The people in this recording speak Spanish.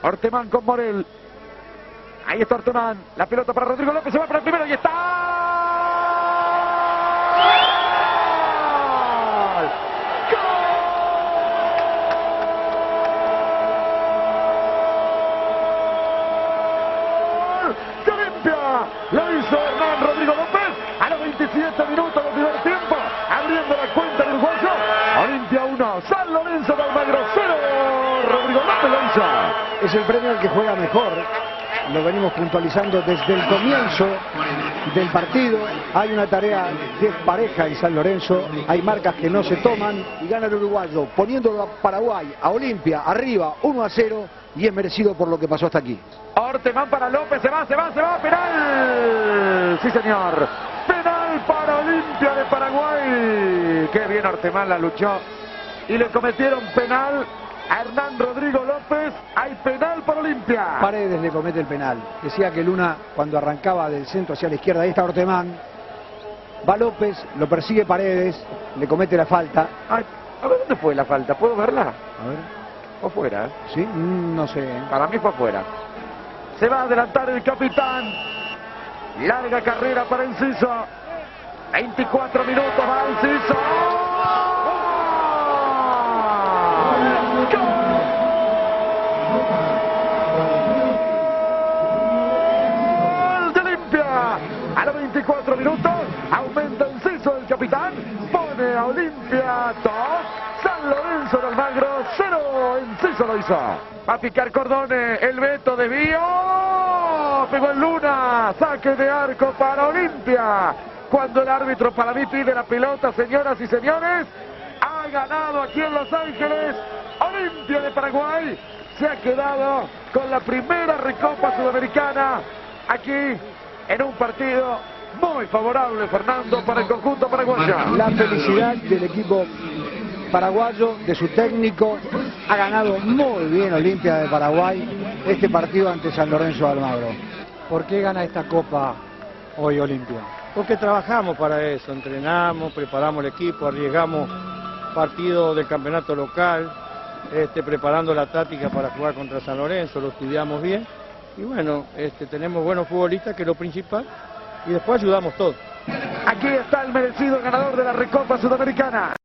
Ortemán con Morel. Ahí está Ortemán. La pelota para Rodrigo López. Se va para el primero y está. Lo hizo Hernán Rodrigo López a los 27 minutos del primer tiempo, abriendo la cuenta del uruguayo. Olimpia 1, San Lorenzo de Almagro 0. Rodrigo López lo hizo. Es el premio al que juega mejor. Lo venimos puntualizando desde el comienzo del partido. Hay una tarea despareja en San Lorenzo. Hay marcas que no se toman y gana el uruguayo, poniéndolo a Paraguay, a Olimpia, arriba 1-0, y es merecido por lo que pasó hasta aquí. Ortemán para López, se va, penal. Sí, señor. Penal para Olimpia de Paraguay. Qué bien Ortemán la luchó. Y le cometieron penal a Hernán Rodrigo López. Hay penal para Olimpia. Paredes le comete el penal. Decía que Luna, cuando arrancaba del centro hacia la izquierda, ahí está Ortemán. Va López, lo persigue Paredes, le comete la falta. Ay, a ver, ¿dónde fue la falta? ¿Puedo verla? A ver. ¿O fuera? ¿Sí? No sé. Para mí fue afuera. Se va a adelantar el capitán. Larga carrera para Enciso. 24 minutos va Enciso. ¡Gol de Olimpia! A los 24 minutos aumenta Enciso el capitán. Pone a Olimpia 2. San Lorenzo de Almagro 0. Enciso lo hizo. Va a picar Cordone. El Beto desvió. Pegó en Luna. Saque de arco para Olimpia. Cuando el árbitro para mí pide la pelota, señoras y señores, ha ganado aquí en Los Ángeles. Olimpia de Paraguay se ha quedado con la primera Recopa Sudamericana aquí en un partido muy favorable, Fernando, para el conjunto paraguayo. La felicidad del equipo paraguayo, de su técnico. Ha ganado muy bien Olimpia de Paraguay este partido ante San Lorenzo de Almagro. ¿Por qué gana esta Copa hoy Olimpia? Porque trabajamos para eso, entrenamos, preparamos el equipo, arriesgamos partidos del campeonato local, preparando la táctica para jugar contra San Lorenzo, lo estudiamos bien y bueno, tenemos buenos futbolistas, que es lo principal, y después ayudamos todos. Aquí está el merecido ganador de la Recopa Sudamericana.